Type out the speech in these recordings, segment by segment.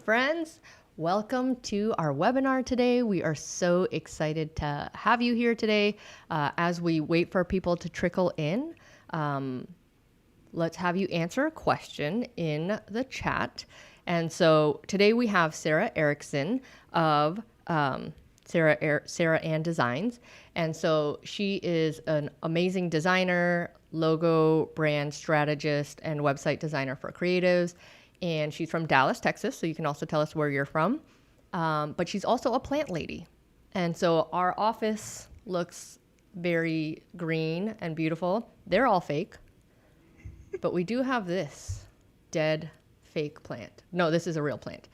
friends. Welcome to our webinar today. We are so excited to have you here today. As we wait for people to trickle in, let's have you answer a question in the chat. And so today we have Sarah Erickson of Sarah Ann Designs. And so she is an amazing designer, logo, brand strategist, and website designer for creatives. And she's from Dallas, Texas. So you can also tell us where you're from. But she's also a plant lady. And so our office looks very green and beautiful. They're all fake. But we do have this dead fake plant. No, this is a real plant.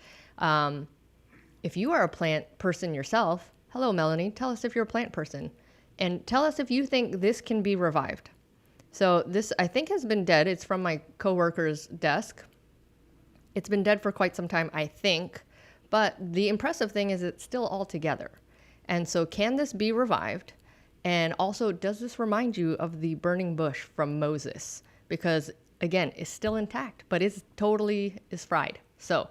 If you are a plant person yourself, hello, Melanie, tell us if you're a plant person. And tell us if you think this can be revived. So this, I think, has been dead. It's from my coworker's desk. It's been dead for quite some time, I think. But the impressive thing is it's still all together. And so can this be revived? And also, does this remind you of the burning bush from Moses? Because again, it's still intact, but it's totally is fried. So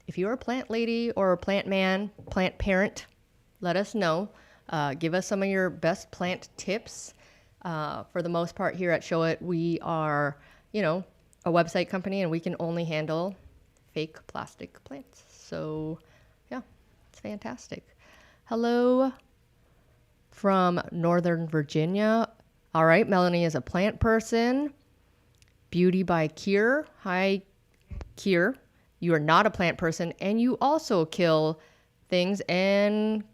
if you're a plant lady or a plant man, plant parent, let us know. Give us some of your best plant tips. For the most part here at Show It, we are, a website company and we can only handle fake plastic plants. So yeah, it's fantastic. Hello from Northern Virginia. All right, Melanie is a plant person. Beauty by Kier. Hi, Kier. You are not a plant person, and you also kill things and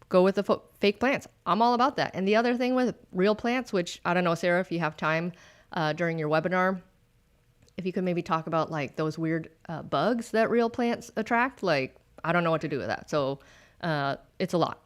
go with the fake plants. I'm all about that. And the other thing with real plants, which I don't know, Sarah, if you have time during your webinar, if you could maybe talk about like those weird bugs that real plants attract. Like, I don't know what to do with that. So it's a lot.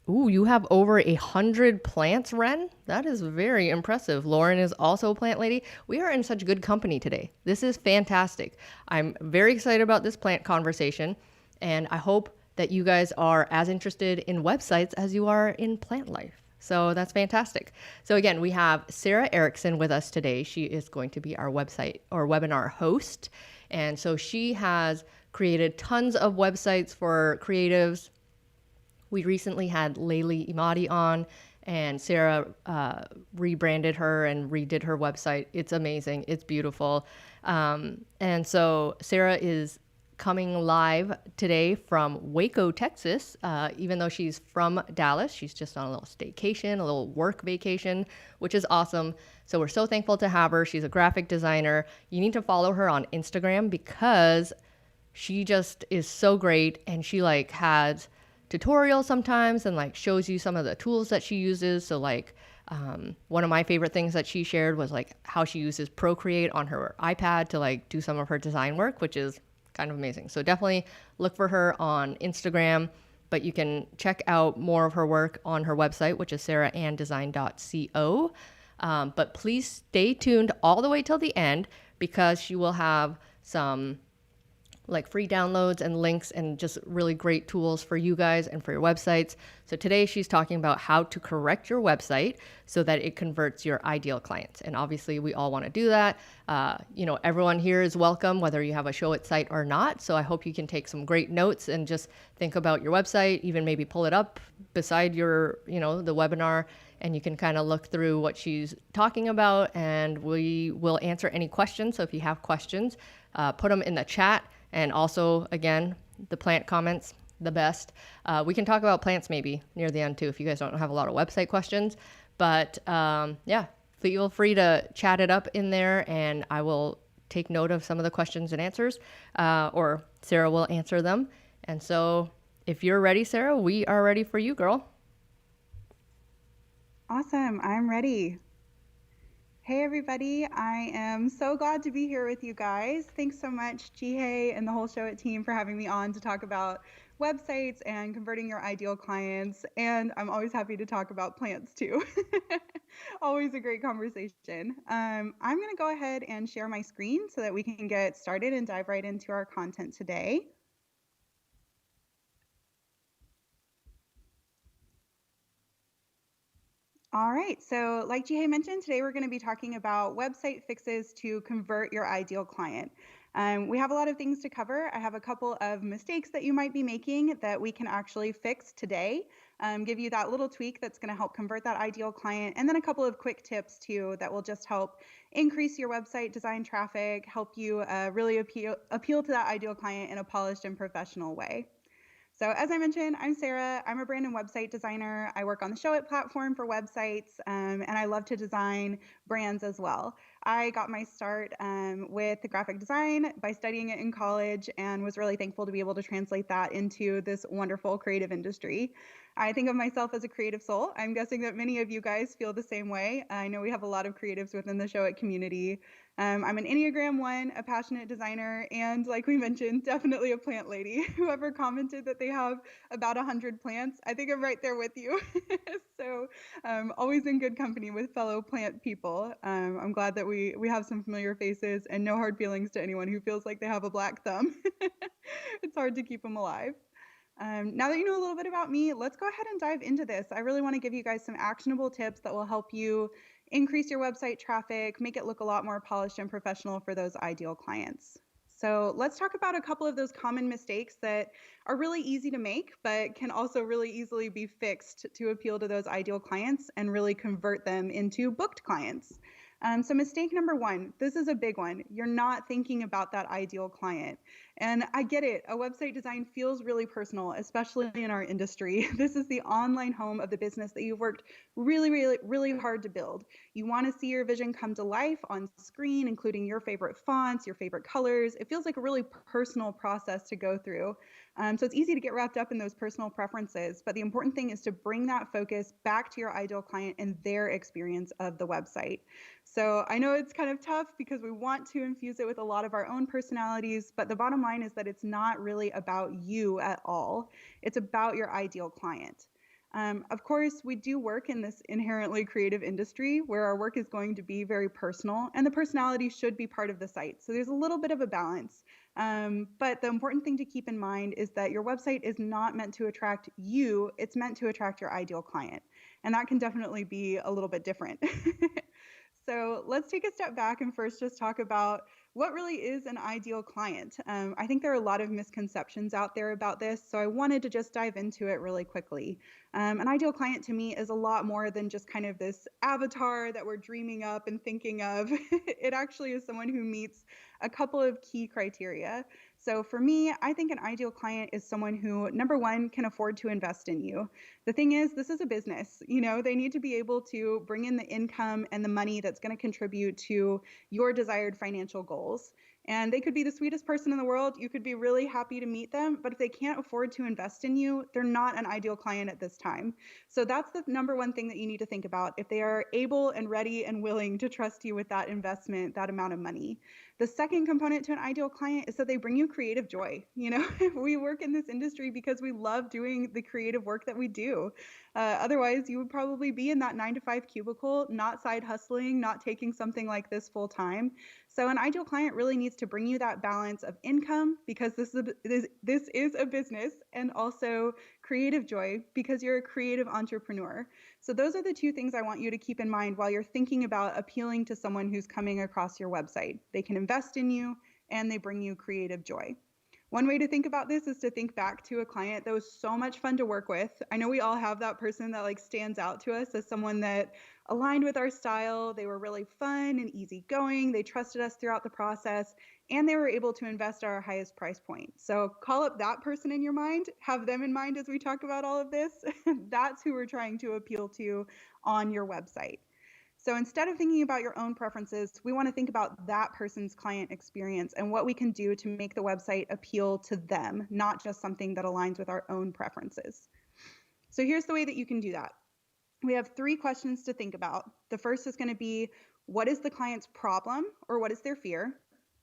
Ooh, you have over 100 plants, Ren? That is very impressive. Lauren is also a plant lady. We are in such good company today. This is fantastic. I'm very excited about this plant conversation, and I hope that you guys are as interested in websites as you are in plant life. So that's fantastic. So again, we have Sarah Erickson with us today. She is going to be our website or webinar host. And so she has created tons of websites for creatives. We recently had Layli Imadi on, and Sarah rebranded her and redid her website. It's amazing. It's beautiful. And so Sarah is coming live today from Waco, Texas. Even though she's from Dallas, she's just on a little staycation, a little work vacation, which is awesome. So we're so thankful to have her. She's a graphic designer. You need to follow her on Instagram because she just is so great, and she like has tutorials sometimes and like shows you some of the tools that she uses. So like one of my favorite things that she shared was like how she uses Procreate on her iPad to like do some of her design work, which is kind of amazing. So definitely look for her on Instagram, but you can check out more of her work on her website, which is sarahandesign.co. But please stay tuned all the way till the end because she will have some like free downloads and links and just really great tools for you guys and for your websites. So today she's talking about how to correct your website so that it converts your ideal clients. And obviously we all want to do that. Everyone here is welcome, whether you have a Show It site or not. So I hope you can take some great notes and just think about your website, even maybe pull it up beside your, the webinar, and you can kind of look through what she's talking about, and we will answer any questions. So if you have questions, put them in the chat. And also, again, the plant comments, the best. We can talk about plants maybe near the end too if you guys don't have a lot of website questions. But feel free to chat it up in there, and I will take note of some of the questions and answers, or Sarah will answer them. And so if you're ready, Sarah, we are ready for you, girl. Awesome. I'm ready. Hey, everybody. I am so glad to be here with you guys. Thanks so much, Jihei and the whole Show It team for having me on to talk about websites and converting your ideal clients. And I'm always happy to talk about plants too. Always a great conversation. I'm going to go ahead and share my screen so that we can get started and dive right into our content today. All right, so like Jihei mentioned, today we're going to be talking about website fixes to convert your ideal client. We have a lot of things to cover. I have a couple of mistakes that you might be making that we can actually fix today, give you that little tweak that's going to help convert that ideal client, and then a couple of quick tips too that will just help increase your website design traffic, help you really appeal to that ideal client in a polished and professional way. So as I mentioned, I'm Sarah. I'm a brand and website designer. I work on the Showit platform for websites, and I love to design brands as well. I got my start with the graphic design by studying it in college and was really thankful to be able to translate that into this wonderful creative industry. I think of myself as a creative soul. I'm guessing that many of you guys feel the same way. I know we have a lot of creatives within the Showit community. I'm an Enneagram 1, a passionate designer, and like we mentioned, definitely a plant lady. Whoever commented that they have about 100 plants, I think I'm right there with you. So always in good company with fellow plant people. I'm glad that we have some familiar faces and no hard feelings to anyone who feels like they have a black thumb. It's hard to keep them alive. Now that you know a little bit about me, let's go ahead and dive into this. I really want to give you guys some actionable tips that will help you increase your website traffic, make it look a lot more polished and professional for those ideal clients. So let's talk about a couple of those common mistakes that are really easy to make, but can also really easily be fixed to appeal to those ideal clients and really convert them into booked clients. So mistake number one, this is a big one. You're not thinking about that ideal client. And I get it. A website design feels really personal, especially in our industry. This is the online home of the business that you've worked really, really, really hard to build. You want to see your vision come to life on screen, including your favorite fonts, your favorite colors. It feels like a really personal process to go through. So it's easy to get wrapped up in those personal preferences. But the important thing is to bring that focus back to your ideal client and their experience of the website. So I know it's kind of tough because we want to infuse it with a lot of our own personalities, but the bottom line is that it's not really about you at all. It's about your ideal client. Of course, we do work in this inherently creative industry where our work is going to be very personal and the personality should be part of the site. So there's a little bit of a balance. But the important thing to keep in mind is that your website is not meant to attract you, it's meant to attract your ideal client. And that can definitely be a little bit different. So let's take a step back and first just talk about what really is an ideal client. I think there are a lot of misconceptions out there about this, so I wanted to just dive into it really quickly. An ideal client to me is a lot more than just kind of this avatar that we're dreaming up and thinking of. It actually is someone who meets a couple of key criteria. So for me, I think an ideal client is someone who, number one, can afford to invest in you. The thing is, this is a business. You know, they need to be able to bring in the income and the money that's going to contribute to your desired financial goals. And they could be the sweetest person in the world. You could be really happy to meet them, but if they can't afford to invest in you, they're not an ideal client at this time. So that's the number one thing that you need to think about. If they are able and ready and willing to trust you with that investment, that amount of money. The second component to an ideal client is that they bring you creative joy. You know, we work in this industry because we love doing the creative work that we do. Otherwise, you would probably be in that 9 to 5 cubicle, not side hustling, not taking something like this full time. So an ideal client really needs to bring you that balance of income because this is a business, and also creative joy because you're a creative entrepreneur. So those are the two things I want you to keep in mind while you're thinking about appealing to someone who's coming across your website. They can invest in you and they bring you creative joy. One way to think about this is to think back to a client that was so much fun to work with. I know we all have that person that like stands out to us as someone that aligned with our style. They were really fun and easygoing. They trusted us throughout the process and they were able to invest at our highest price point. So call up that person in your mind, have them in mind as we talk about all of this. That's who we're trying to appeal to on your website. So instead of thinking about your own preferences, we want to think about that person's client experience and what we can do to make the website appeal to them, not just something that aligns with our own preferences. So here's the way that you can do that. We have 3 questions to think about. The first is going to be, what is the client's problem or what is their fear?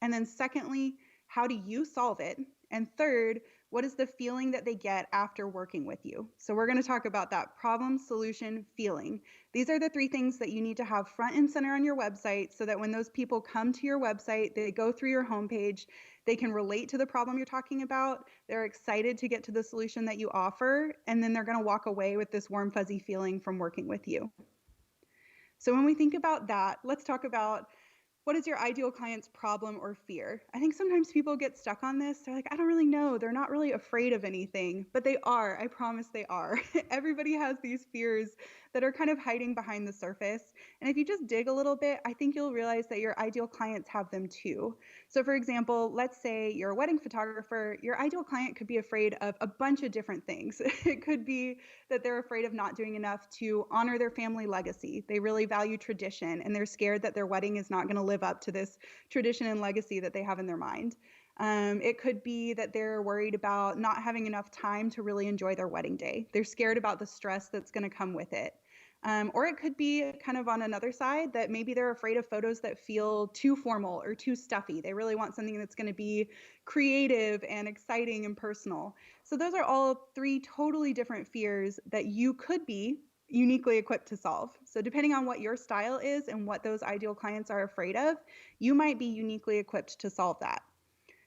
And then secondly, how do you solve it? And third, what is the feeling that they get after working with you? So we're going to talk about that problem, solution, feeling. These are the 3 things that you need to have front and center on your website so that when those people come to your website, they go through your homepage, they can relate to the problem you're talking about, they're excited to get to the solution that you offer, and then they're going to walk away with this warm, fuzzy feeling from working with you. So when we think about that, let's talk about what is your ideal client's problem or fear? I think sometimes people get stuck on this. They're like, I don't really know. They're not really afraid of anything, but they are. I promise they are. Everybody has these fears that are kind of hiding behind the surface. And if you just dig a little bit, I think you'll realize that your ideal clients have them too. So, for example, let's say you're a wedding photographer, your ideal client could be afraid of a bunch of different things. It could be that they're afraid of not doing enough to honor their family legacy. They really value tradition and they're scared that their wedding is not going to live up to this tradition and legacy that they have in their mind. It could be that they're worried about not having enough time to really enjoy their wedding day. They're scared about the stress that's going to come with it. Or it could be kind of on another side that maybe they're afraid of photos that feel too formal or too stuffy. They really want something that's going to be creative and exciting and personal. So those are all three totally different fears that you could be uniquely equipped to solve. So depending on what your style is and what those ideal clients are afraid of, you might be uniquely equipped to solve that.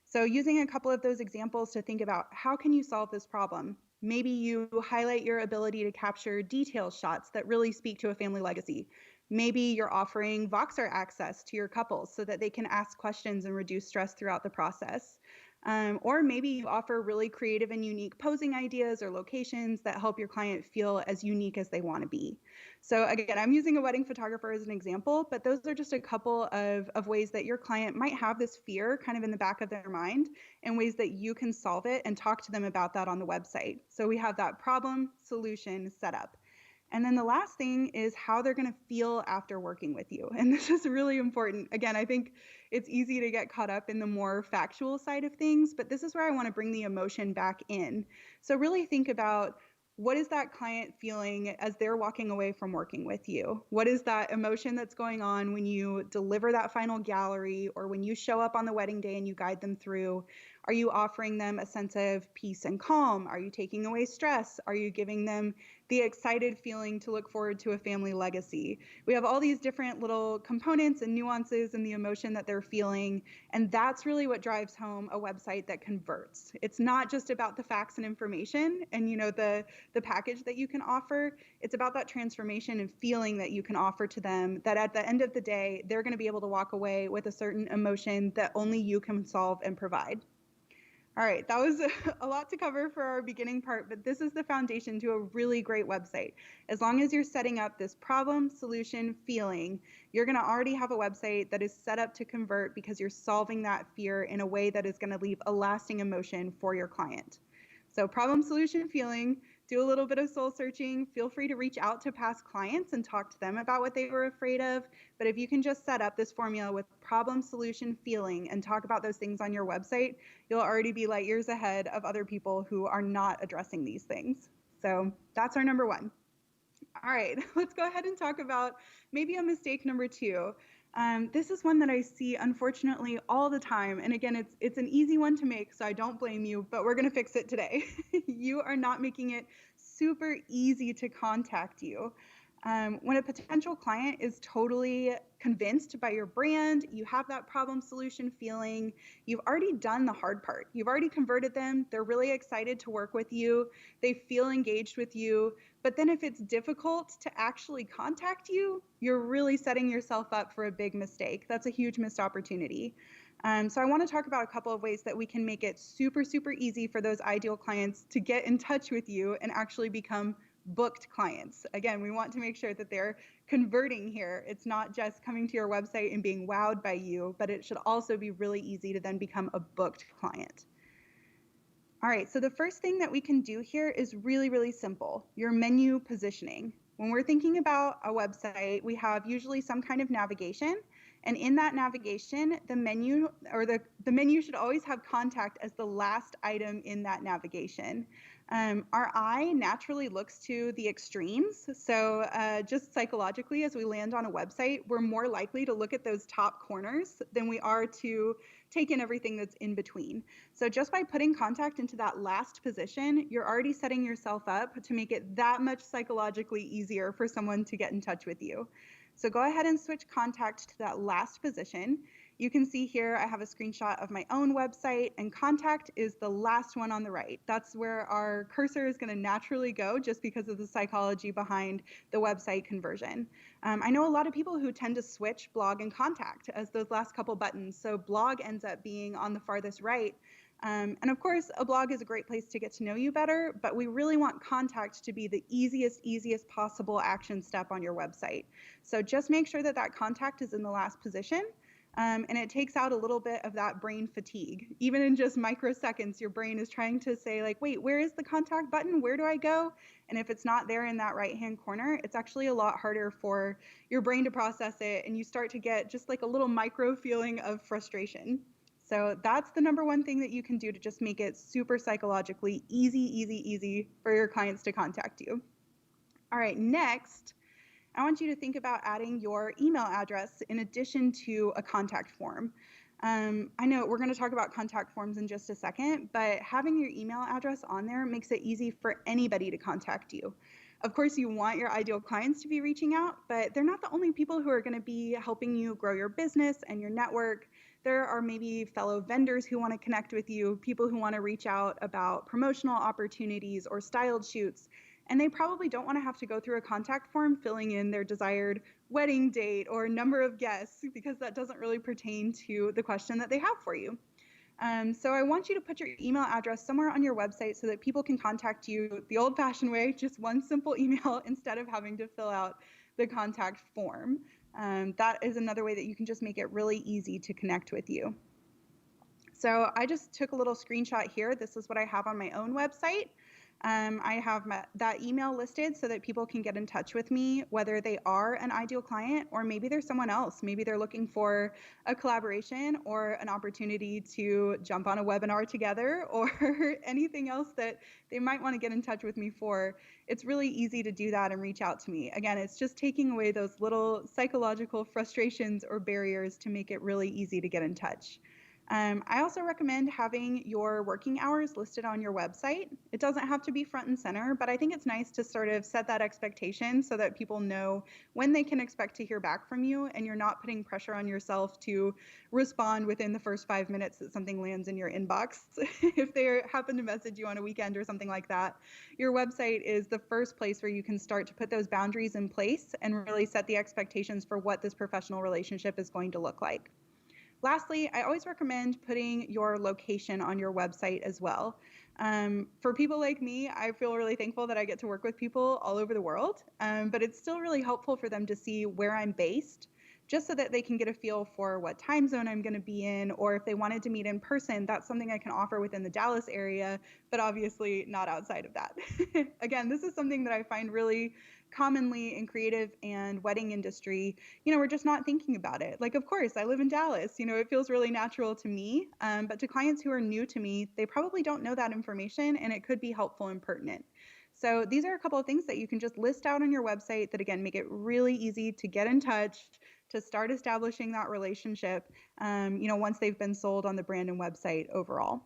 So using a couple of those examples to think about how can you solve this problem? Maybe you highlight your ability to capture detail shots that really speak to a family legacy. Maybe you're offering Voxer access to your couples so that they can ask questions and reduce stress throughout the process. Or maybe you offer really creative and unique posing ideas or locations that help your client feel as unique as they want to be. So again, I'm using a wedding photographer as an example, but those are just a couple of ways that your client might have this fear kind of in the back of their mind and ways that you can solve it and talk to them about that on the website. So we have that problem, solution, setup. And then the last thing is how they're going to feel after working with you. And this is really important. Again, I think it's easy to get caught up in the more factual side of things, but this is where I want to bring the emotion back in. So really think about what is that client feeling as they're walking away from working with you? What is that emotion that's going on when you deliver that final gallery or when you show up on the wedding day and you guide them through? Are you offering them a sense of peace and calm? Are you taking away stress? Are you giving them the excited feeling to look forward to a family legacy? We have all these different little components and nuances in the emotion that they're feeling. And that's really what drives home a website that converts. It's not just about the facts and information and, the package that you can offer. It's about that transformation and feeling that you can offer to them that at the end of the day, they're going to be able to walk away with a certain emotion that only you can solve and provide. All right, that was a lot to cover for our beginning part, but this is the foundation to a really great website. As long as you're setting up this problem, solution, feeling, you're going to already have a website that is set up to convert because you're solving that fear in a way that is going to leave a lasting emotion for your client. So problem, solution, feeling, do a little bit of soul searching. Feel free to reach out to past clients and talk to them about what they were afraid of. But if you can just set up this formula with problem, solution, feeling, and talk about those things on your website, you'll already be light years ahead of other people who are not addressing these things. So that's our number one. All right, let's go ahead and talk about maybe a mistake number two. This is one that I see, unfortunately, all the time. And again, it's an easy one to make, so I don't blame you, but we're going to fix it today. You are not making it super easy to contact you. When a potential client is totally convinced by your brand, you have that problem solution feeling, you've already done the hard part. You've already converted them. They're really excited to work with you. They feel engaged with you. But then if it's difficult to actually contact you, you're really setting yourself up for a big mistake. That's a huge missed opportunity. So I want to talk about a couple of ways that we can make it super, super easy for those ideal clients to get in touch with you and actually become booked clients. Again, we want to make sure that they're converting here. It's not just coming to your website and being wowed by you, but it should also be really easy to then become a booked client. All right, so the first thing that we can do here is really, really simple, your menu positioning. When we're thinking about a website, we have usually some kind of navigation. And in that navigation, the menu or the menu should always have contact as the last item in that navigation. Our eye naturally looks to the extremes. So just psychologically, as we land on a website, we're more likely to look at those top corners than we are to take in everything that's in between. So just by putting contact into that last position, you're already setting yourself up to make it that much psychologically easier for someone to get in touch with you. So go ahead and switch contact to that last position. You can see here I have a screenshot of my own website, and contact is the last one on the right. That's where our cursor is going to naturally go just because of the psychology behind the website conversion. I know a lot of people who tend to switch blog and contact as those last couple buttons. So blog ends up being on the farthest right. And of course, a blog is a great place to get to know you better, but we really want contact to be the easiest possible action step on your website. So just make sure that that contact is in the last position. And it takes out a little bit of that brain fatigue. Even in just microseconds, your brain is trying to say, like, wait, where is the contact button? Where do I go? And if it's not there in that right-hand corner, it's actually a lot harder for your brain to process it. And you start to get just like a little micro feeling of frustration. So that's the number one thing that you can do to just make it super psychologically easy for your clients to contact you. All right, next, I want you to think about adding your email address in addition to a contact form. I know we're going to talk about contact forms in just a second, but having your email address on there makes it easy for anybody to contact you. Of course, you want your ideal clients to be reaching out, but they're not the only people who are going to be helping you grow your business and your network. There are maybe fellow vendors who want to connect with you, people who want to reach out about promotional opportunities or styled shoots. And they probably don't want to have to go through a contact form filling in their desired wedding date or number of guests, because that doesn't really pertain to the question that they have for you. So I want you to put your email address somewhere on your website so that people can contact you the old-fashioned way, just one simple email instead of having to fill out the contact form. That is another way that you can just make it really easy to connect with you. So I just took a little screenshot here. This is what I have on my own website. I have that email listed so that people can get in touch with me, whether they are an ideal client or maybe they're someone else. Maybe they're looking for a collaboration or an opportunity to jump on a webinar together or anything else that they might want to get in touch with me for. It's really easy to do that and reach out to me. Again, it's just taking away those little psychological frustrations or barriers to make it really easy to get in touch. I also recommend having your working hours listed on your website. It doesn't have to be front and center, but I think it's nice to sort of set that expectation so that people know when they can expect to hear back from you and you're not putting pressure on yourself to respond within the first 5 minutes that something lands in your inbox. If they happen to message you on a weekend or something like that, your website is the first place where you can start to put those boundaries in place and really set the expectations for what this professional relationship is going to look like. Lastly, I always recommend putting your location on your website as well. For people like me, I feel really thankful that I get to work with people all over the world, but it's still really helpful for them to see where I'm based, just so that they can get a feel for what time zone I'm going to be in, or if they wanted to meet in person, that's something I can offer within the Dallas area, but obviously not outside of that. Again, this is something that I find really commonly in creative and wedding industry. We're just not thinking about it. Like, of course, I live in Dallas. It feels really natural to me. But to clients who are new to me, they probably don't know that information, and it could be helpful and pertinent. So these are a couple of things that you can just list out on your website that, again, make it really easy to get in touch, to start establishing that relationship, once they've been sold on the brand and website overall.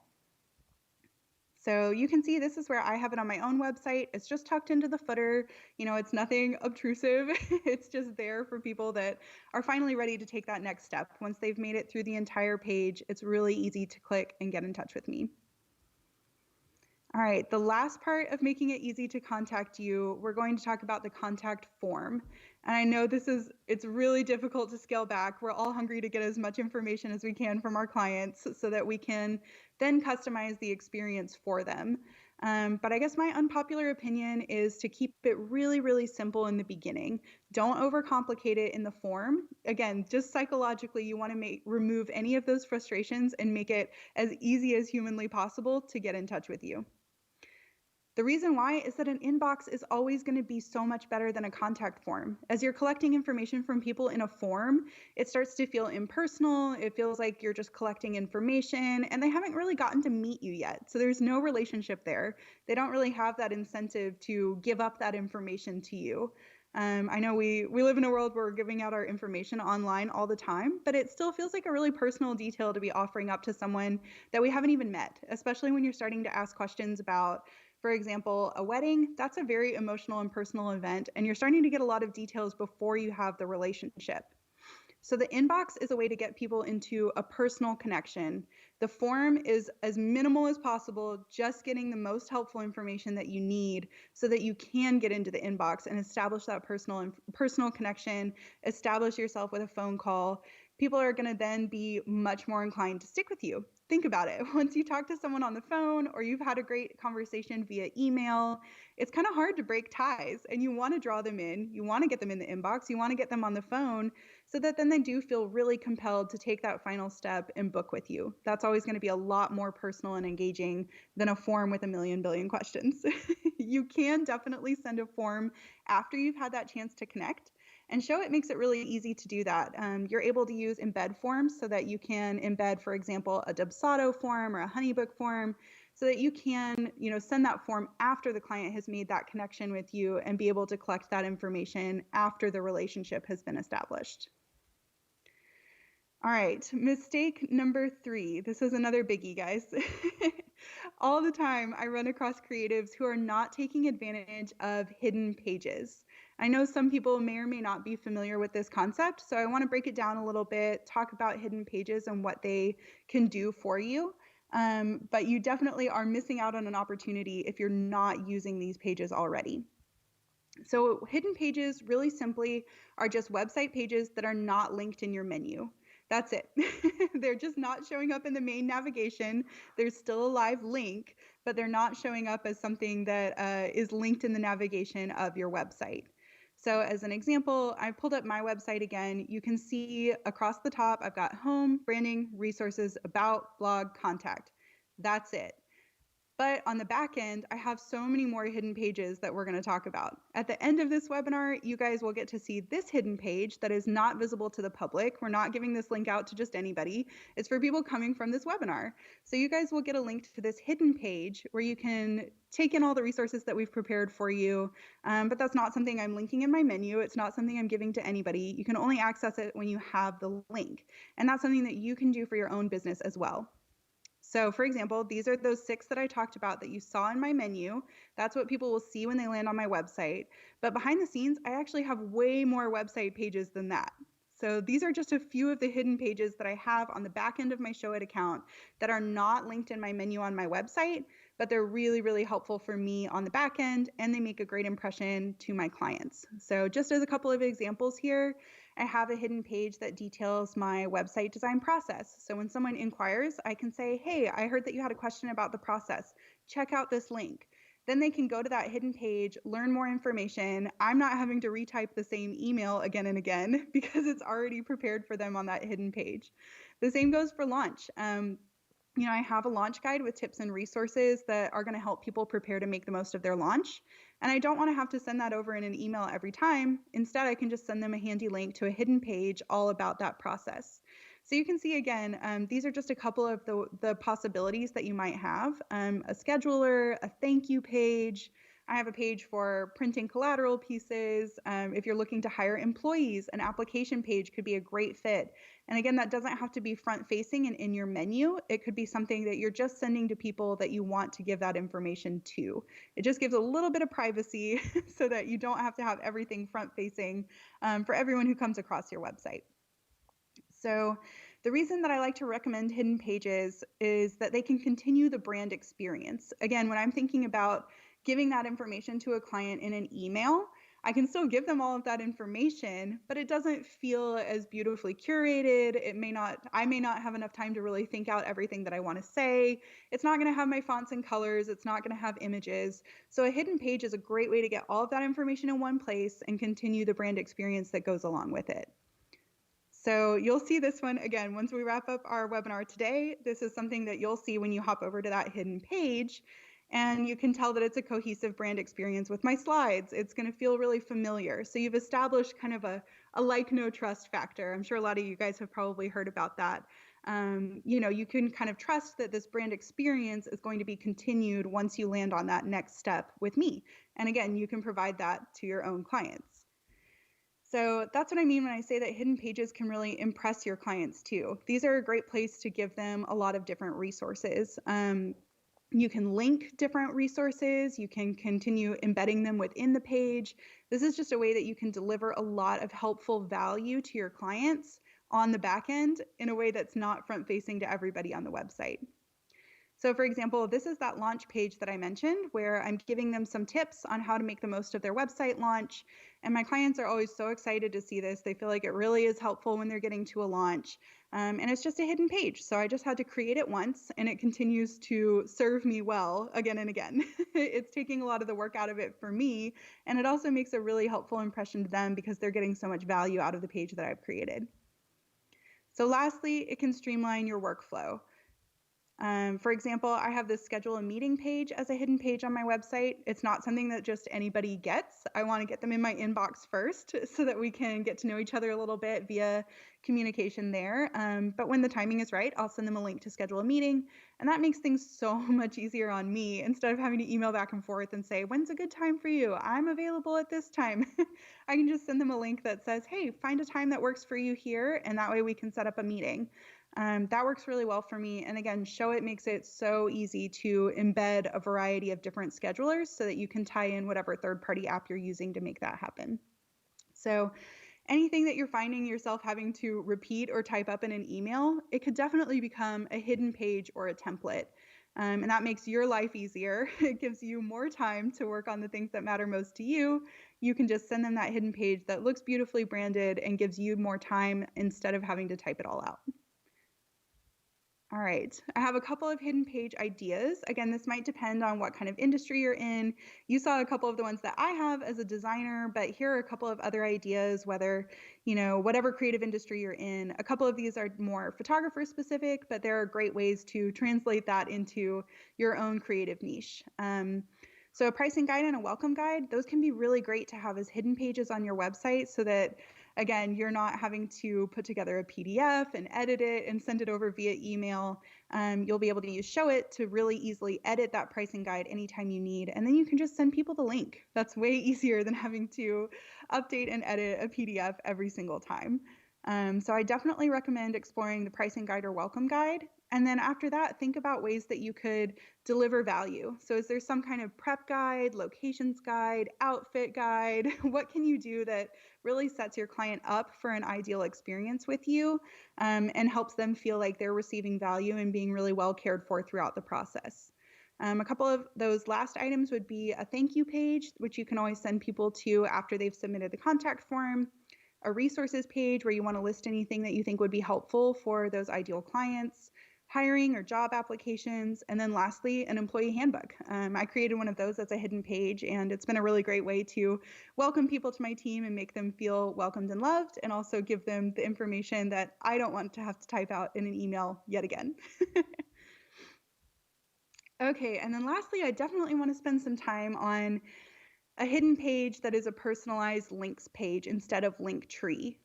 So you can see this is where I have it on my own website. It's just tucked into the footer. It's nothing obtrusive. It's just there for people that are finally ready to take that next step. Once they've made it through the entire page, it's really easy to click and get in touch with me. All right, the last part of making it easy to contact you, we're going to talk about the contact form. And I know it's really difficult to scale back. We're all hungry to get as much information as we can from our clients so that we can then customize the experience for them. But I guess my unpopular opinion is to keep it really simple in the beginning. Don't overcomplicate it in the form. Again, just psychologically, you want to remove any of those frustrations and make it as easy as humanly possible to get in touch with you. The reason why is that an inbox is always going to be so much better than a contact form. As you're collecting information from people in a form, it starts to feel impersonal. It feels like you're just collecting information and they haven't really gotten to meet you yet. So there's no relationship there. They don't really have that incentive to give up that information to you. I know we live in a world where we're giving out our information online all the time, but it still feels like a really personal detail to be offering up to someone that we haven't even met, especially when you're starting to ask questions about, for example, a wedding. That's a very emotional and personal event, and you're starting to get a lot of details before you have the relationship. So the inbox is a way to get people into a personal connection. The form is as minimal as possible, just getting the most helpful information that you need so that you can get into the inbox and establish that personal connection, establish yourself with a phone call. People are going to then be much more inclined to stick with you. Think about it. Once you talk to someone on the phone or you've had a great conversation via email, it's kind of hard to break ties, and you want to draw them in. You want to get them in the inbox. You want to get them on the phone so that then they do feel really compelled to take that final step and book with you. That's always going to be a lot more personal and engaging than a form with a million billion questions. You can definitely send a form after you've had that chance to connect. And Showit makes it really easy to do that. You're able to use embed forms so that you can embed, for example, a Dubsado form or a Honeybook form, so that you can, send that form after the client has made that connection with you and be able to collect that information after the relationship has been established. All right, mistake number 3. This is another biggie, guys. All the time, I run across creatives who are not taking advantage of hidden pages. I know some people may or may not be familiar with this concept, so I want to break it down a little bit, talk about hidden pages and what they can do for you. But you definitely are missing out on an opportunity if you're not using these pages already. So hidden pages, really simply, are just website pages that are not linked in your menu. That's it. They're just not showing up in the main navigation. There's still a live link, but they're not showing up as something that is linked in the navigation of your website. So as an example, I pulled up my website again. You can see across the top, I've got home, branding, resources, about, blog, contact. That's it. But on the back end, I have so many more hidden pages that we're going to talk about. At the end of this webinar, you guys will get to see this hidden page that is not visible to the public. We're not giving this link out to just anybody. It's for people coming from this webinar. So you guys will get a link to this hidden page where you can take in all the resources that we've prepared for you. But that's not something I'm linking in my menu. It's not something I'm giving to anybody. You can only access it when you have the link. And that's something that you can do for your own business as well. So for example, these are those 6 that I talked about that you saw in my menu. That's what people will see when they land on my website. But behind the scenes, I actually have way more website pages than that. So these are just a few of the hidden pages that I have on the back end of my Showit account that are not linked in my menu on my website, but they're really, really helpful for me on the back end, and they make a great impression to my clients. So just as a couple of examples here, I have a hidden page that details my website design process. So when someone inquires, I can say, hey, I heard that you had a question about the process. Check out this link. Then they can go to that hidden page, learn more information. I'm not having to retype the same email again and again because it's already prepared for them on that hidden page. The same goes for launch. I have a launch guide with tips and resources that are going to help people prepare to make the most of their launch. And I don't want to have to send that over in an email every time. Instead, I can just send them a handy link to a hidden page all about that process. So you can see again, these are just a couple of the possibilities that you might have. A scheduler, a thank you page. I have a page for printing collateral pieces. If you're looking to hire employees, an application page could be a great fit. And again, that doesn't have to be front facing and in your menu. It could be something that you're just sending to people that you want to give that information to. It just gives a little bit of privacy so that you don't have to have everything front facing for everyone who comes across your website. So the reason that I like to recommend hidden pages is that they can continue the brand experience. Again, when I'm thinking about giving that information to a client in an email, I can still give them all of that information, but it doesn't feel as beautifully curated. I may not have enough time to really think out everything that I want to say. It's not going to have my fonts and colors. It's not going to have images. So a hidden page is a great way to get all of that information in one place and continue the brand experience that goes along with it. So you'll see this one again once we wrap up our webinar today. This is something that you'll see when you hop over to that hidden page, and you can tell that it's a cohesive brand experience with my slides. It's going to feel really familiar. So you've established kind of a like no trust factor. I'm sure a lot of you guys have probably heard about that. You can kind of trust that this brand experience is going to be continued once you land on that next step with me. And again, you can provide that to your own clients. So that's what I mean when I say that hidden pages can really impress your clients too. These are a great place to give them a lot of different resources. You can link different resources. You can continue embedding them within the page. This is just a way that you can deliver a lot of helpful value to your clients on the back end in a way that's not front facing to everybody on the website. So for example, this is that launch page that I mentioned where I'm giving them some tips on how to make the most of their website launch. And my clients are always so excited to see this. They feel like it really is helpful when they're getting to a launch. And it's just a hidden page. So I just had to create it once and it continues to serve me well again and again. It's taking a lot of the work out of it for me. And it also makes a really helpful impression to them because they're getting so much value out of the page that I've created. So lastly, it can streamline your workflow. For example, I have this schedule a meeting page as a hidden page on my website. It's not something that just anybody gets. I want to get them in my inbox first so that we can get to know each other a little bit via communication there. But when the timing is right, I'll send them a link to schedule a meeting. And that makes things so much easier on me instead of having to email back and forth and say, when's a good time for you? I'm available at this time. I can just send them a link that says, hey, find a time that works for you here. And that way we can set up a meeting. That works really well for me. And again, Showit makes it so easy to embed a variety of different schedulers so that you can tie in whatever third-party app you're using to make that happen. So anything that you're finding yourself having to repeat or type up in an email, it could definitely become a hidden page or a template. And that makes your life easier. It gives you more time to work on the things that matter most to you. You can just send them that hidden page that looks beautifully branded and gives you more time instead of having to type it all out. All right, I have a couple of hidden page ideas. Again, this might depend on what kind of industry you're in. You saw a couple of the ones that I have as a designer, but here are a couple of other ideas, whether, whatever creative industry you're in. A couple of these are more photographer specific, but there are great ways to translate that into your own creative niche. So a pricing guide and a welcome guide, those can be really great to have as hidden pages on your website so that, again, you're not having to put together a PDF and edit it and send it over via email. You'll be able to use Showit to really easily edit that pricing guide anytime you need. And then you can just send people the link. That's way easier than having to update and edit a PDF every single time. So I definitely recommend exploring the pricing guide or welcome guide. And then after that, think about ways that you could deliver value. So is there some kind of prep guide, locations guide, outfit guide? What can you do that really sets your client up for an ideal experience with you and helps them feel like they're receiving value and being really well cared for throughout the process? A couple of those last items would be a thank you page, which you can always send people to after they've submitted the contact form, a resources page where you want to list anything that you think would be helpful for those ideal clients, hiring or job applications, and then lastly, an employee handbook. I created one of those as a hidden page, and it's been a really great way to welcome people to my team and make them feel welcomed and loved, and also give them the information that I don't want to have to type out in an email yet again. Okay, and then lastly, I definitely want to spend some time on a hidden page that is a personalized links page instead of Linktree.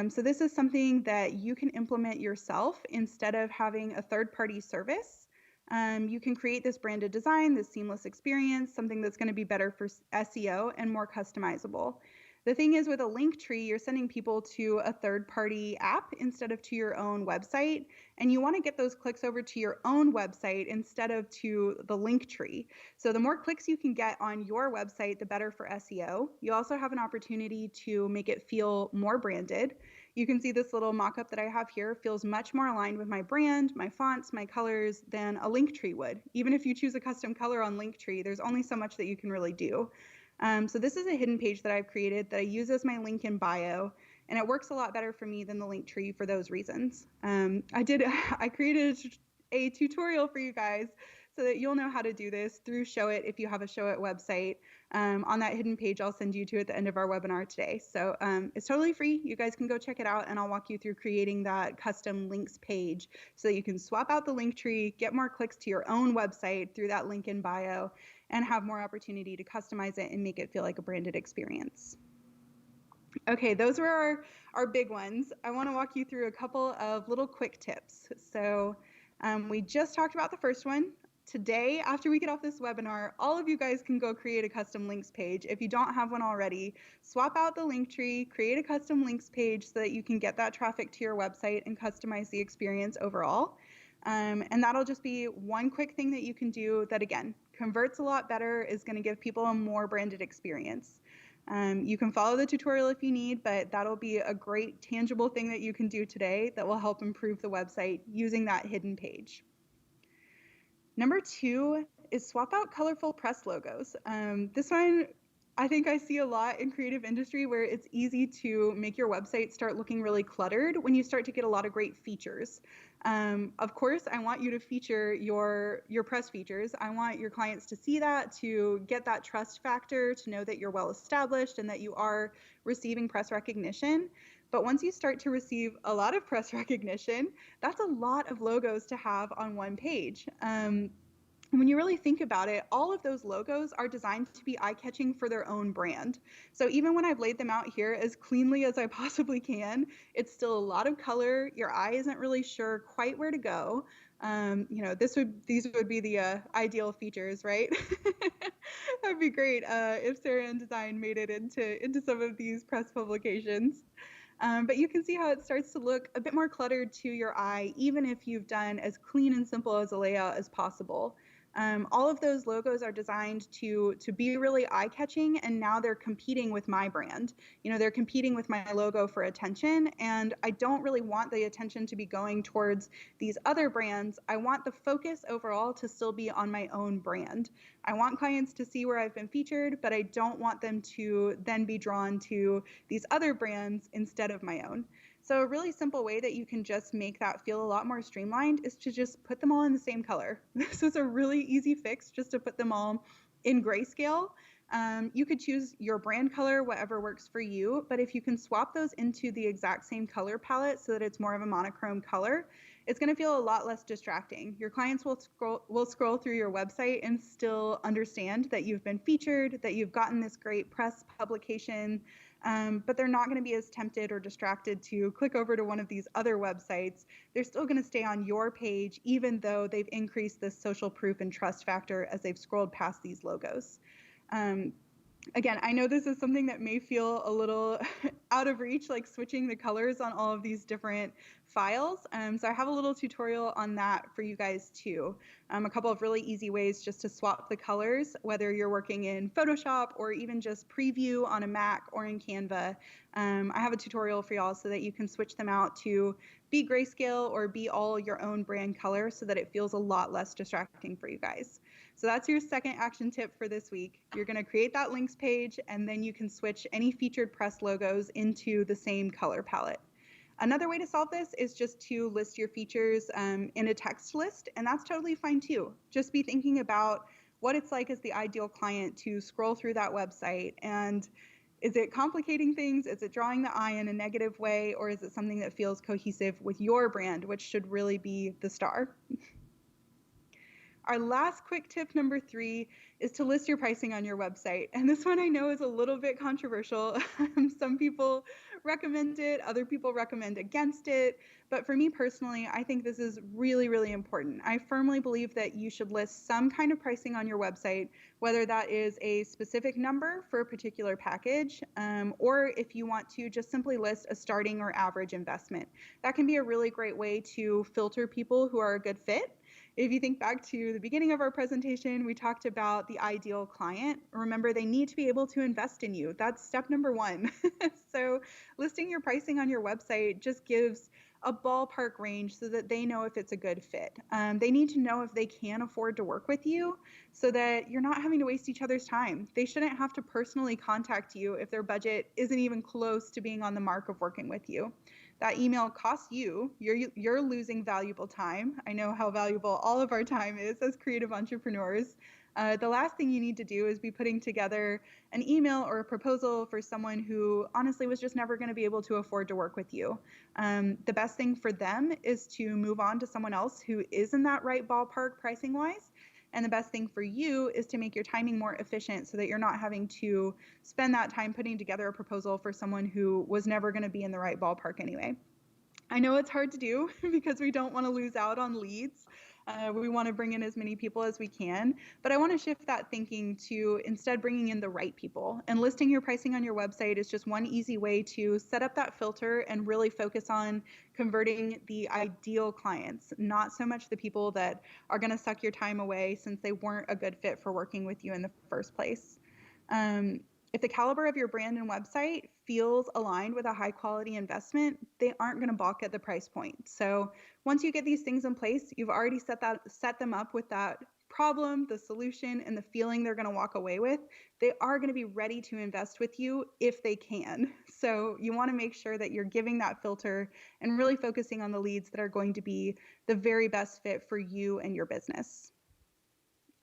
So this is something that you can implement yourself instead of having a third-party service. You can create this branded design, this seamless experience, something that's going to be better for SEO and more customizable. The thing is, with a Linktree, you're sending people to a third-party app instead of to your own website, and you want to get those clicks over to your own website instead of to the Linktree. So the more clicks you can get on your website, the better for SEO. You also have an opportunity to make it feel more branded. You can see this little mock-up that I have here feels much more aligned with my brand, my fonts, my colors than a Linktree would. Even if you choose a custom color on Linktree, there's only so much that you can really do. So this is a hidden page that I've created that I use as my link in bio, and it works a lot better for me than the Linktree for those reasons. I created a tutorial for you guys so that you'll know how to do this through Showit if you have a Showit website. On that hidden page, I'll send you to at the end of our webinar today. So it's totally free. You guys can go check it out, and I'll walk you through creating that custom links page so that you can swap out the Linktree, get more clicks to your own website through that link in bio, and have more opportunity to customize it and make it feel like a branded experience. Okay, those were our big ones. I want to walk you through a couple of little quick tips. So we just talked about the first one. Today, after we get off this webinar, all of you guys can go create a custom links page. If you don't have one already, swap out the Linktree, create a custom links page so that you can get that traffic to your website and customize the experience overall. And that'll just be one quick thing that you can do that, again, converts a lot better, is going to give people a more branded experience. You can follow the tutorial if you need, but that'll be a great tangible thing that you can do today that will help improve the website using that hidden page. Number 2 is swap out colorful press logos. This one, I think I see a lot in creative industry where it's easy to make your website start looking really cluttered when you start to get a lot of great features. Of course, I want you to feature your press features. I want your clients to see that, to get that trust factor, to know that you're well established and that you are receiving press recognition. But once you start to receive a lot of press recognition, that's a lot of logos to have on one page. When you really think about it, all of those logos are designed to be eye-catching for their own brand. So even when I've laid them out here as cleanly as I possibly can, it's still a lot of color. Your eye isn't really sure quite where to go. These would be the ideal features, right? That'd be great if Sarah InDesign made it into some of these press publications. But you can see how it starts to look a bit more cluttered to your eye, even if you've done as clean and simple as a layout as possible. All of those logos are designed to be really eye-catching, and now they're competing with my brand. They're competing with my logo for attention, and I don't really want the attention to be going towards these other brands. I want the focus overall to still be on my own brand. I want clients to see where I've been featured, but I don't want them to then be drawn to these other brands instead of my own. So a really simple way that you can just make that feel a lot more streamlined is to just put them all in the same color. This is a really easy fix, just to put them all in grayscale. You could choose your brand color, whatever works for you, but if you can swap those into the exact same color palette so that it's more of a monochrome color, it's going to feel a lot less distracting. Your clients will scroll through your website and still understand that you've been featured, that you've gotten this great press publication, but they're not going to be as tempted or distracted to click over to one of these other websites. They're still going to stay on your page, even though they've increased this social proof and trust factor as they've scrolled past these logos. Again, I know this is something that may feel a little out of reach, like switching the colors on all of these different files. So I have a little tutorial on that for you guys too. A couple of really easy ways just to swap the colors, whether you're working in Photoshop or even just preview on a Mac or in Canva. I have a tutorial for y'all so that you can switch them out to be grayscale or be all your own brand color so that it feels a lot less distracting for you guys. So that's your second action tip for this week. You're going to create that links page, and then you can switch any featured press logos into the same color palette. Another way to solve this is just to list your features in a text list, and that's totally fine too. Just be thinking about what it's like as the ideal client to scroll through that website, and is it complicating things? Is it drawing the eye in a negative way, or is it something that feels cohesive with your brand, which should really be the star? Our last quick tip, number 3, is to list your pricing on your website. And this one I know is a little bit controversial. Some people recommend it, other people recommend against it. But for me personally, I think this is really, really important. I firmly believe that you should list some kind of pricing on your website, whether that is a specific number for a particular package, or if you want to just simply list a starting or average investment. That can be a really great way to filter people who are a good fit. If you think back to the beginning of our presentation, we talked about the ideal client. Remember, they need to be able to invest in you. That's step number 1. So listing your pricing on your website just gives a ballpark range so that they know if it's a good fit. They need to know if they can afford to work with you so that you're not having to waste each other's time. They shouldn't have to personally contact you if their budget isn't even close to being on the mark of working with you. That email costs you. You're losing valuable time. I know how valuable all of our time is as creative entrepreneurs. The last thing you need to do is be putting together an email or a proposal for someone who honestly was just never going to be able to afford to work with you. The best thing for them is to move on to someone else who is in that right ballpark pricing wise. And the best thing for you is to make your timing more efficient so that you're not having to spend that time putting together a proposal for someone who was never going to be in the right ballpark anyway. I know it's hard to do because we don't want to lose out on leads. We want to bring in as many people as we can, but I want to shift that thinking to instead bringing in the right people. And listing your pricing on your website is just one easy way to set up that filter and really focus on converting the ideal clients, not so much the people that are going to suck your time away since they weren't a good fit for working with you in the first place. if the caliber of your brand and website feels aligned with a high quality investment, they aren't going to balk at the price point. So once you get these things in place, you've already set them up with that problem, the solution, and the feeling they're going to walk away with. They are going to be ready to invest with you if they can. So you want to make sure that you're giving that filter and really focusing on the leads that are going to be the very best fit for you and your business.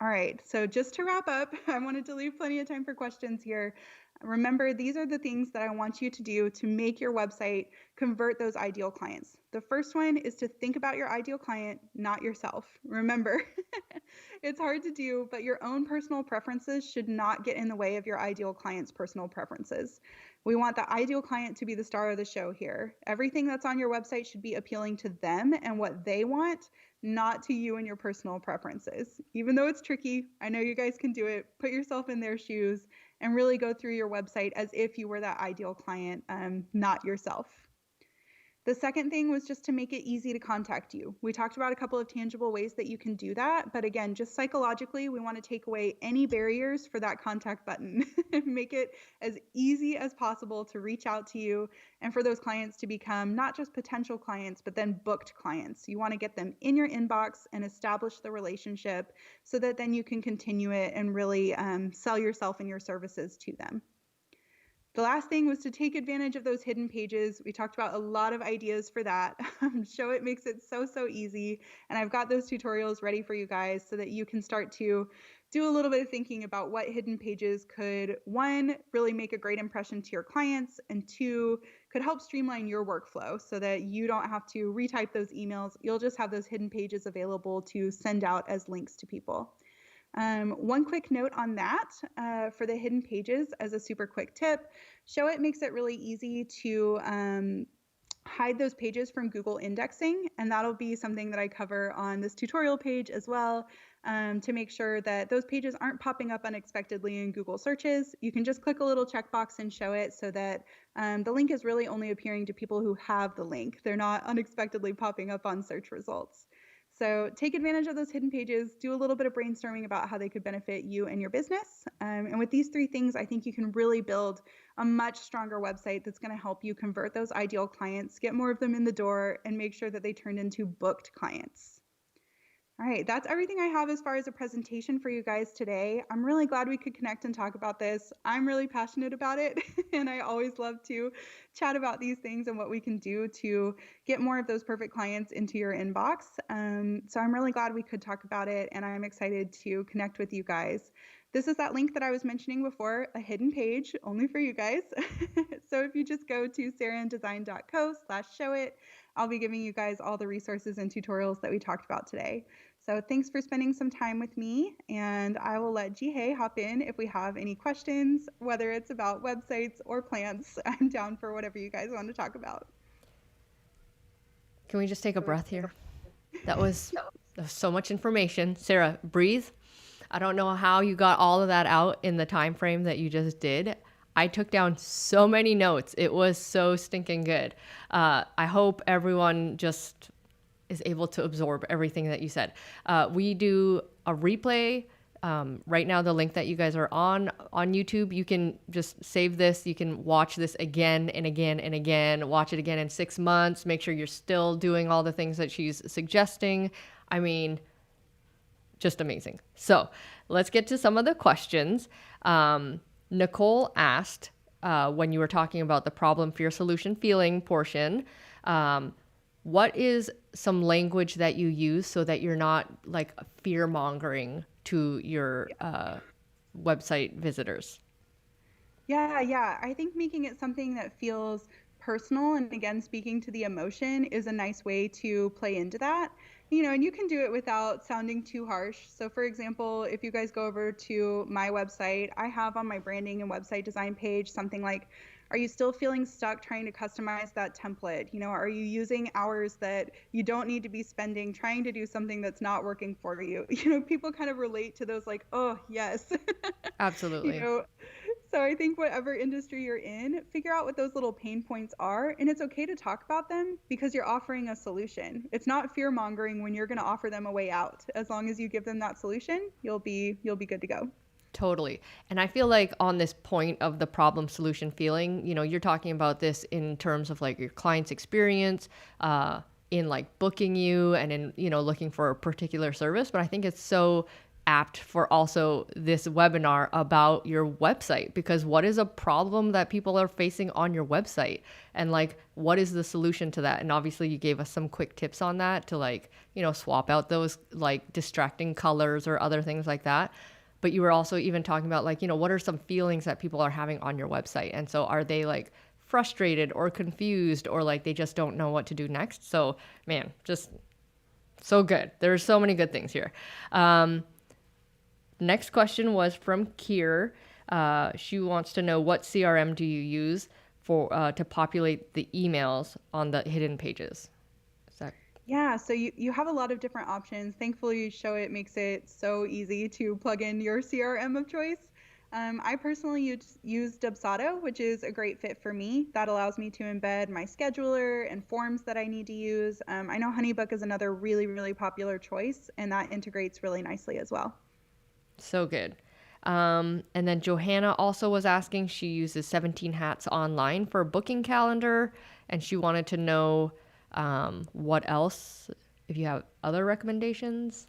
All right, so just to wrap up, I wanted to leave plenty of time for questions here. Remember, these are the things that I want you to do to make your website convert those ideal clients. The first one is to think about your ideal client, not yourself. Remember, it's hard to do, but your own personal preferences should not get in the way of your ideal client's personal preferences. We want the ideal client to be the star of the show here. Everything that's on your website should be appealing to them and what they want, not to you and your personal preferences. Even though it's tricky, I know you guys can do it. Put yourself in their shoes and really go through your website as if you were that ideal client, not yourself. The second thing was just to make it easy to contact you. We talked about a couple of tangible ways that you can do that, but again, just psychologically, we want to take away any barriers for that contact button and make it as easy as possible to reach out to you and for those clients to become not just potential clients, but then booked clients. You want to get them in your inbox and establish the relationship so that then you can continue it and really sell yourself and your services to them. The last thing was to take advantage of those hidden pages. We talked about a lot of ideas for that. Showit makes it so easy. And I've got those tutorials ready for you guys so that you can start to do a little bit of thinking about what hidden pages could, one, really make a great impression to your clients, and two, could help streamline your workflow so that you don't have to retype those emails. You'll just have those hidden pages available to send out as links to people. One quick note on that for the hidden pages as a super quick tip, Showit makes it really easy to hide those pages from Google indexing, and that'll be something that I cover on this tutorial page as well to make sure that those pages aren't popping up unexpectedly in Google searches. You can just click a little checkbox and Showit so that the link is really only appearing to people who have the link. They're not unexpectedly popping up on search results. So take advantage of those hidden pages, do a little bit of brainstorming about how they could benefit you and your business. And with these three things, I think you can really build a much stronger website that's going to help you convert those ideal clients, get more of them in the door, and make sure that they turn into booked clients. All right, that's everything I have as far as a presentation for you guys today. I'm really glad we could connect and talk about this. I'm really passionate about it, and I always love to chat about these things and what we can do to get more of those perfect clients into your inbox. So I'm really glad we could talk about it, and I'm excited to connect with you guys. This is that link that I was mentioning before, a hidden page only for you guys. So if you just go to sarahanddesign.co/showit, I'll be giving you guys all the resources and tutorials that we talked about today. So thanks for spending some time with me, and I will let Jihei hop in if we have any questions, whether it's about websites or plants. I'm down for whatever you guys want to talk about. Can we just take a breath here? That was so much information. Sarah, breathe. I don't know how you got all of that out in the time frame that you just did. I took down so many notes. It was so stinking good. I hope everyone just is able to absorb everything that you said. We do a replay. Right now, the link that you guys are on YouTube, you can just save this. You can watch this again and again and again, watch it again in 6 months, make sure you're still doing all the things that she's suggesting. I mean, just amazing. So let's get to some of the questions. Nicole asked, when you were talking about the problem, fear, solution, feeling portion, what is some language that you use so that you're not like fear mongering to your website visitors? Yeah. I think making it something that feels personal and again, speaking to the emotion is a nice way to play into that. And you can do it without sounding too harsh. So for example, if you guys go over to my website, I have on my branding and website design page something like, are you still feeling stuck trying to customize that template? Are you using hours that you don't need to be spending trying to do something that's not working for you? People kind of relate to those like, oh, yes. Absolutely. So I think whatever industry you're in, figure out what those little pain points are. And it's okay to talk about them because you're offering a solution. It's not fear mongering when you're going to offer them a way out. As long as you give them that solution, you'll be good to go. Totally. And I feel like on this point of the problem solution feeling, you're talking about this in terms of like your client's experience, in like booking you and in, looking for a particular service. But I think it's so apt for also this webinar about your website, because what is a problem that people are facing on your website, and like what is the solution to that? And obviously you gave us some quick tips on that to like, swap out those like distracting colors or other things like that. But you were also even talking about like, what are some feelings that people are having on your website? And so are they like frustrated or confused, or like they just don't know what to do next? So man, just so good. There's so many good things here. Next question was from Kier. She wants to know, what CRM do you use for to populate the emails on the hidden pages? Is that... Yeah, so you have a lot of different options. Thankfully, Showit makes it so easy to plug in your CRM of choice. I personally use Dubsado, which is a great fit for me. That allows me to embed my scheduler and forms that I need to use. I know Honeybook is another really, really popular choice, and that integrates really nicely as well. So good. And then Johanna also was asking, she uses 17 Hats Online for a booking calendar, and she wanted to know what else, if you have other recommendations.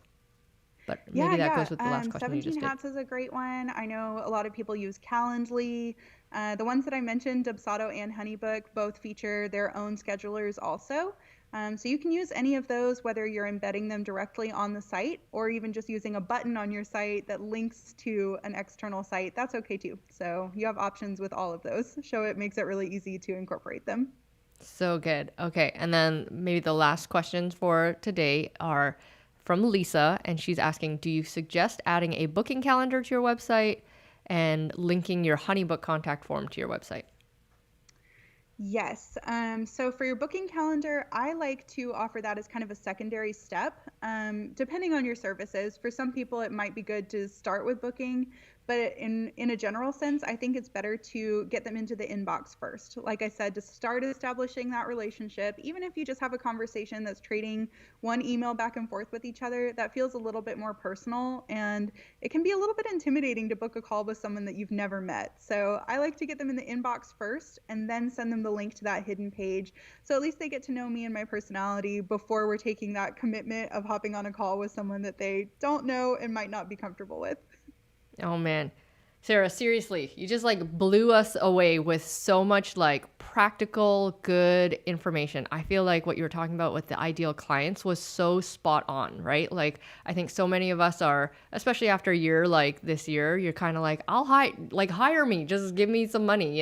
But maybe that goes with the last question you just 17 did. Hats is a great one. I know a lot of people use Calendly. The ones that I mentioned, Dubsado and Honeybook, both feature their own schedulers also. So you can use any of those, whether you're embedding them directly on the site or even just using a button on your site that links to an external site. That's okay too. So you have options with all of those. Showit makes it really easy to incorporate them. So good. Okay. And then maybe the last questions for today are from Lisa, and she's asking, do you suggest adding a booking calendar to your website and linking your Honeybook contact form to your website? Yes. So for your booking calendar, I like to offer that as kind of a secondary step. Depending on your services, for some people, it might be good to start with booking, but in a general sense, I think it's better to get them into the inbox first. Like I said, to start establishing that relationship, even if you just have a conversation that's trading one email back and forth with each other, that feels a little bit more personal, and it can be a little bit intimidating to book a call with someone that you've never met. So I like to get them in the inbox first and then send them the link to that hidden page. So at least they get to know me and my personality before we're taking that commitment of hopping on a call with someone that they don't know and might not be comfortable with. Oh man, Sarah, seriously, you just like blew us away with so much like practical, good information. I feel like what you were talking about with the ideal clients was so spot on, right? Like, I think so many of us are, especially after a year like this year, you're kind of like, hire me, just give me some money,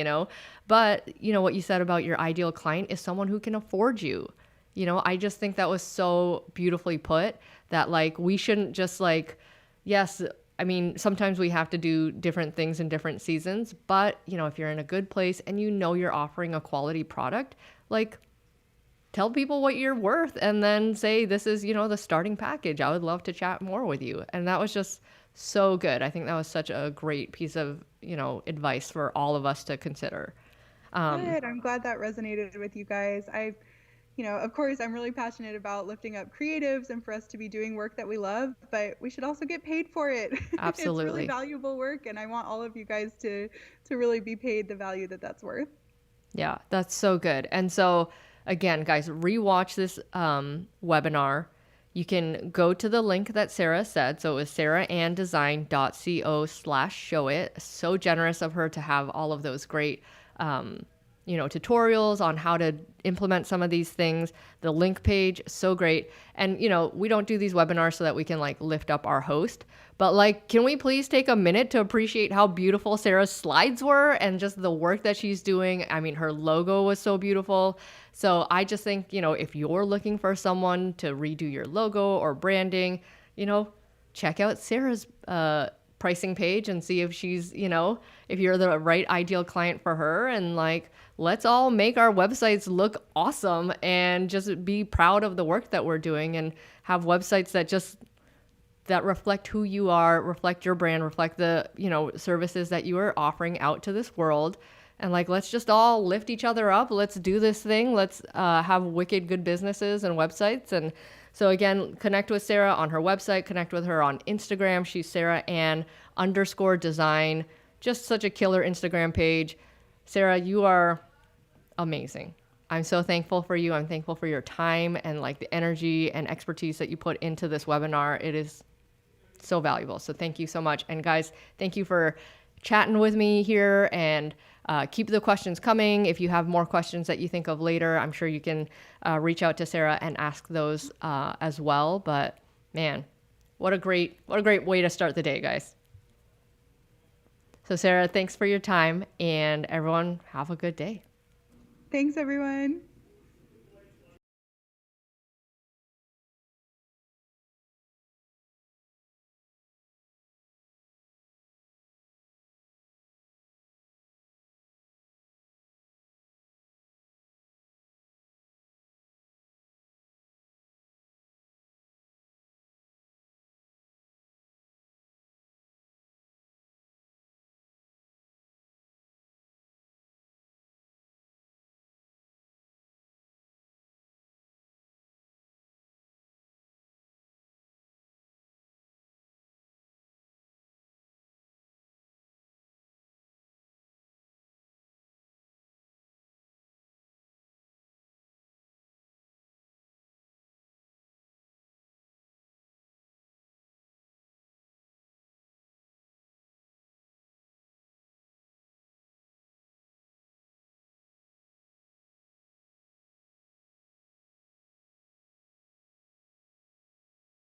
But what you said about your ideal client is someone who can afford you. I just think that was so beautifully put, that like we shouldn't just like, yes, I mean, sometimes we have to do different things in different seasons, but if you're in a good place and you're offering a quality product, like tell people what you're worth and then say, this is, the starting package. I would love to chat more with you. And that was just so good. I think that was such a great piece of, advice for all of us to consider. Good. I'm glad that resonated with you guys. Of course, I'm really passionate about lifting up creatives and for us to be doing work that we love, but we should also get paid for it. Absolutely. It's really valuable work, and I want all of you guys to really be paid the value that that's worth. Yeah, that's so good. And so, again, guys, rewatch this webinar. You can go to the link that Sarah said. So it was sarahanndesign.co/showit. So generous of her to have all of those great tutorials on how to implement some of these things. The link page, so great. And, we don't do these webinars so that we can like lift up our host, but like, can we please take a minute to appreciate how beautiful Sarah's slides were and just the work that she's doing? I mean, her logo was so beautiful. So I just think, if you're looking for someone to redo your logo or branding, check out Sarah's pricing page and see if she's, if you're the right ideal client for her. And like, let's all make our websites look awesome and just be proud of the work that we're doing and have websites that reflect who you are, reflect your brand, reflect the, services that you are offering out to this world. And like, let's just all lift each other up. Let's do this thing. Let's have wicked good businesses and websites. And So again, connect with Sarah on her website, connect with her on Instagram. She's Sarah_Ann_design. Just such a killer Instagram page. Sarah, you are amazing. I'm so thankful for you. I'm thankful for your time and like the energy and expertise that you put into this webinar. It is so valuable. So thank you so much. And guys, thank you for chatting with me here, and keep the questions coming. If you have more questions that you think of later, I'm sure you can reach out to Sarah and ask those as well. But man, what a great way to start the day, guys. So Sarah, thanks for your time, and everyone have a good day. Thanks, everyone.